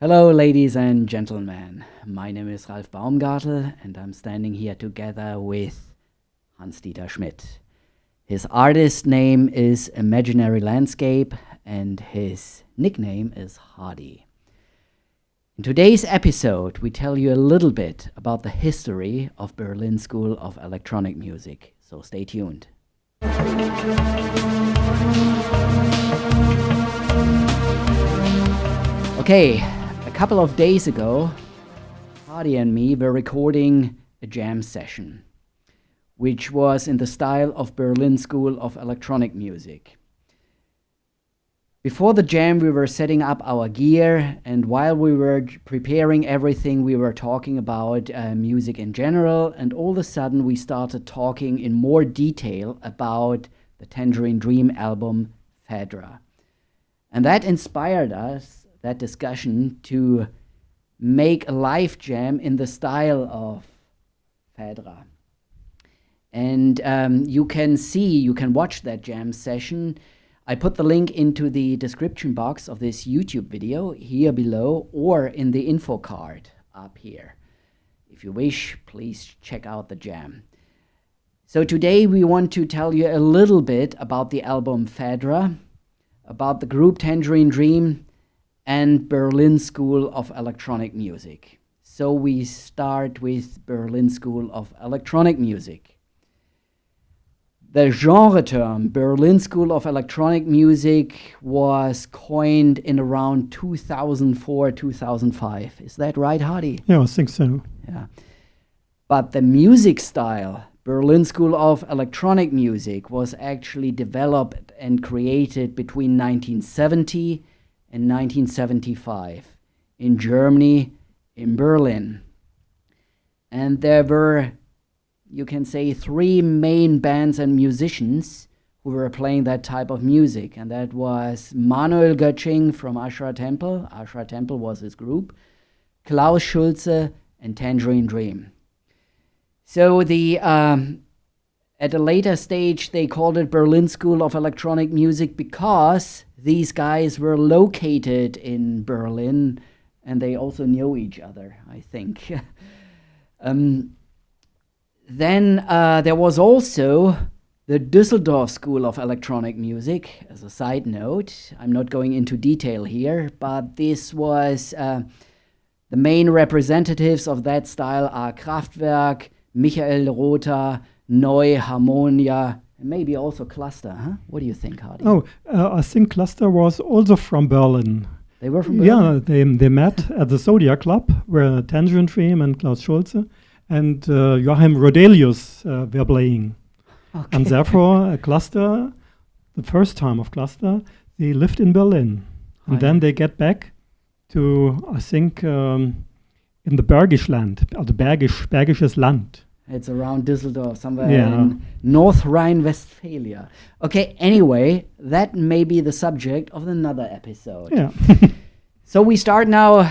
Hello, ladies and gentlemen. My name is Ralf Baumgartel, and I'm standing here together with Hans-Dieter Schmidt. His artist name is Imaginary Landscape, and his nickname is Hardy. In today's episode, we tell you a little bit about the history of Berlin School of Electronic Music, so stay tuned. Okay, a couple of days ago, Hardy and me were recording a jam session, which was in the style of Berlin School of Electronic Music. Before the jam, we were setting up our gear, and while we were preparing everything, we were talking about music in general, and all of a sudden we started talking in more detail about the Tangerine Dream album, Phaedra. And that inspired us, that discussion, to make a live jam in the style of Phaedra. And you can watch that jam session. I put the link into the description box of this YouTube video here below, or in the info card up here. If you wish, please check out the jam. So today we want to tell you a little bit about the album Phaedra, about the group Tangerine Dream, and Berlin School of Electronic Music. So we start with Berlin School of Electronic Music. The genre term Berlin School of Electronic Music was coined in around 2004-2005. Is that right, Hardy? Yeah, I think so. Yeah. But the music style, Berlin School of Electronic Music, was actually developed and created between 1970 and 1975 in Germany, in Berlin. And there were, you can say, three main bands and musicians who were playing that type of music. And that was Manuel Göttsching from Ashra Temple. Ashra Temple was his group. Klaus Schulze and Tangerine Dream. So at a later stage, they called it Berlin School of Electronic Music because these guys were located in Berlin and they also knew each other, I think. Then there was also the Düsseldorf School of Electronic Music. As a side note, I'm not going into detail here, but this was the main representatives of that style are Kraftwerk, Michael Rother, Neu, Harmonia, and maybe also Cluster. Huh? What do you think, Hardy? I think Cluster was also from Berlin. They were from Berlin? Yeah, they met at the Zodiac Club, where Tangerine Dream and Klaus Schulze and Joachim Rodelius were playing. Okay. And therefore, Cluster, the first time of Cluster, they lived in Berlin. And then they get back to, I think, in the Bergisch Land, or the Bergisches Land. It's around Düsseldorf, somewhere in North Rhine-Westphalia. Okay, anyway, that may be the subject of another episode. Yeah. So we start now,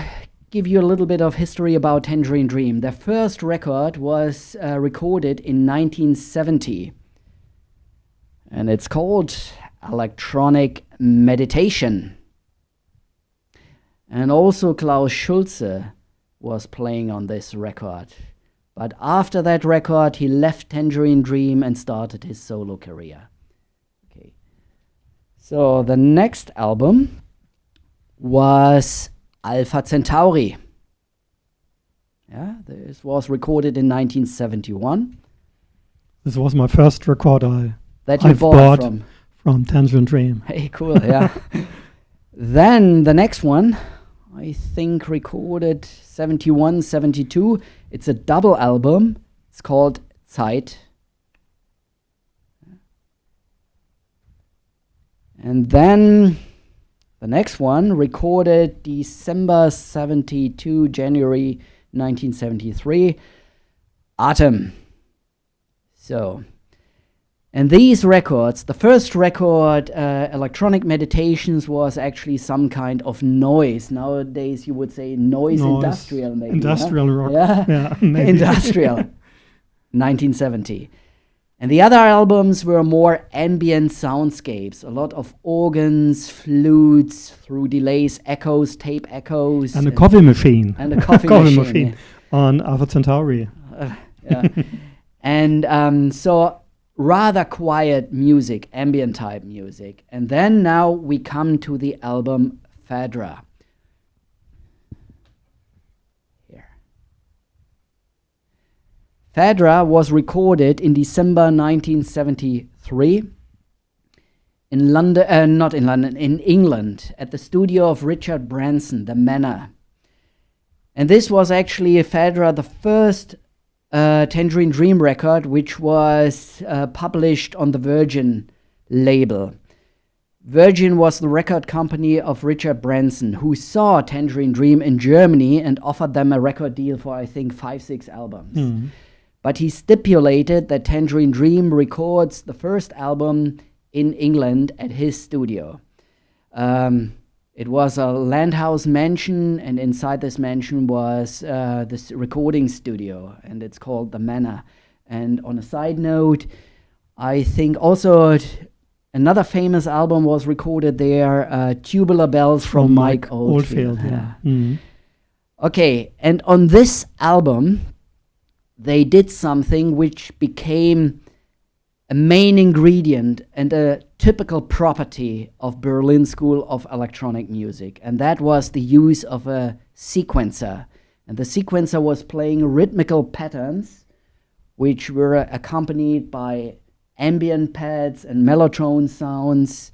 give you a little bit of history about Tangerine Dream. Their first record was recorded in 1970. And it's called Electronic Meditation. And also Klaus Schulze was playing on this record. But after that record, he left Tangerine Dream and started his solo career. Okay. So the next album was Alpha Centauri. Yeah, this was recorded in 1971. This was my first record that you I've bought from Tangerine Dream. Hey, cool, yeah. Then the next one, I think recorded 71, 72. It's a double album. It's called Zeit. And then the next one, recorded December 72, January 1973, Atem. So, and these records, the first record, Electronic Meditations, was actually some kind of noise. Nowadays you would say noise industrial, maybe. Industrial rock. Yeah, maybe. Industrial. 1970. And the other albums were more ambient soundscapes, a lot of organs, flutes, through delays, echoes, tape echoes. And a coffee machine. And a coffee machine. On Alpha Centauri. Yeah. And so rather quiet music, ambient type music. And then now we come to the album Phaedra. Phaedra was recorded in December 1973 in London, not in London, in England, at the studio of Richard Branson, the Manor. And this was actually Phaedra, the first Tangerine Dream record, which was published on the Virgin label. Virgin was the record company of Richard Branson, who saw Tangerine Dream in Germany and offered them a record deal for, I think, 5-6 albums. Mm-hmm. But he stipulated that Tangerine Dream records the first album in England at his studio. It was a landhouse mansion, and inside this mansion was this recording studio, and it's called the Manor. And on a side note, I think also another famous album was recorded there, Tubular Bells from Mike Oldfield. Yeah. Mm-hmm. Okay, and on this album, they did something which became a main ingredient and a typical property of Berlin School of Electronic Music, and that was the use of a sequencer. And the sequencer was playing rhythmical patterns, which were accompanied by ambient pads and mellotron sounds,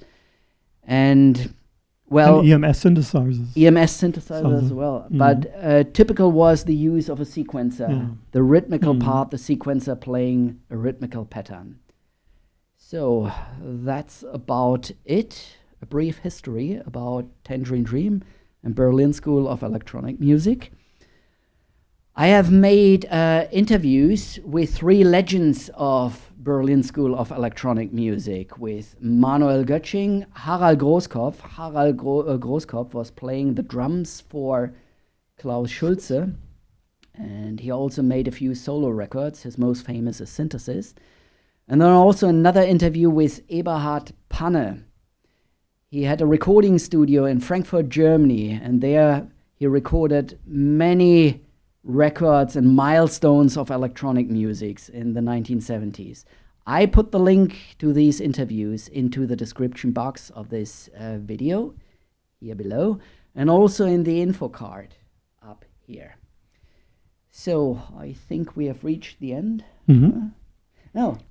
and EMS synthesizers. EMS synthesizers as well. Mm. But typical was the use of a sequencer, the rhythmical part, the sequencer playing a rhythmical pattern. So that's about it. A brief history about Tangerine Dream and Berlin School of Electronic Music. I have made interviews with 3 legends of Berlin School of Electronic Music, with Manuel Götsching, Harald Großkopf. Harald Großkopf was playing the drums for Klaus Schulze, and he also made a few solo records. His most famous is Synthesis. And then also another interview with Eberhard Panne. He had a recording studio in Frankfurt, Germany, and there he recorded many records and milestones of electronic music in the 1970s. I put the link to these interviews into the description box of this video here below, and also in the info card up here. So I think we have reached the end. Mm-hmm.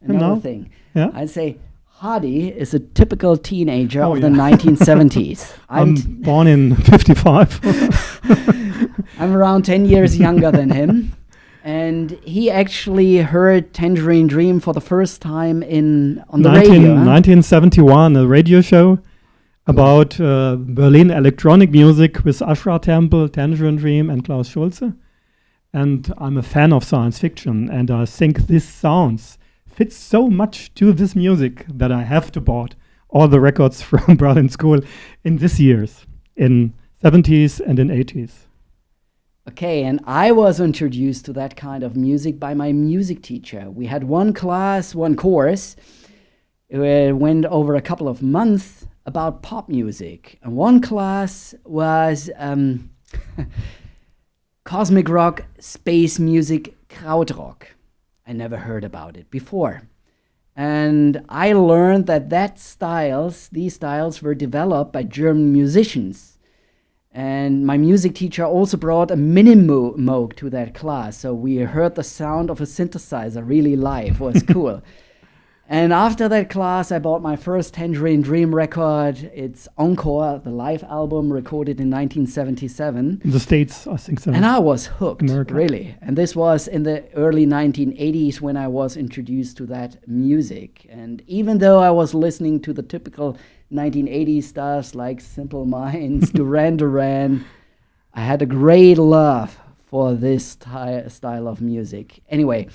Another thing. Yeah? I'd say Hardy is a typical teenager of the 1970s. I'm born in 55. I'm around 10 years younger than him. And he actually heard Tangerine Dream for the first time on the radio. 1971, a radio show about Berlin electronic music with Ashra Temple, Tangerine Dream, and Klaus Schulze. And I'm a fan of science fiction, and I think this sounds fits so much to this music that I have to bought all the records from Berlin School in these years, in 70s and in 80s. Okay, and I was introduced to that kind of music by my music teacher. We had one course, it went over a couple of months about pop music. And one class was cosmic rock, space music, krautrock. I never heard about it before. And I learned that these styles were developed by German musicians. And my music teacher also brought a mini Moog to that class. So we heard the sound of a synthesizer really live. It was cool. And after that class, I bought my first Tangerine Dream record. It's Encore, the live album recorded in 1977. In the States, I think so. And I was hooked, America. Really. And this was in the early 1980s when I was introduced to that music. And even though I was listening to the typical 1980s stars like Simple Minds, Duran Duran, I had a great love for this style of music. Anyway,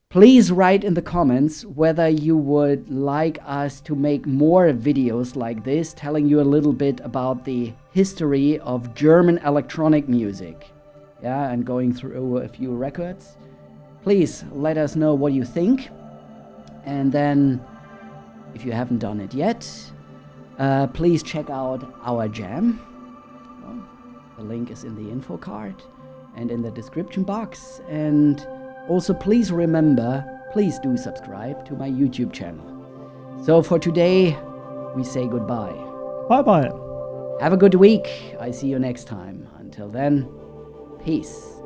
please write in the comments whether you would like us to make more videos like this, telling you a little bit about the history of German electronic music. Yeah, and going through a few records. Please let us know what you think. And then, if you haven't done it yet, please check out our jam. Well, the link is in the info card and in the description box. And also please remember, please do subscribe to my YouTube channel. So for today, we say goodbye. Bye-bye. Have a good week. I see you next time. Until then, peace.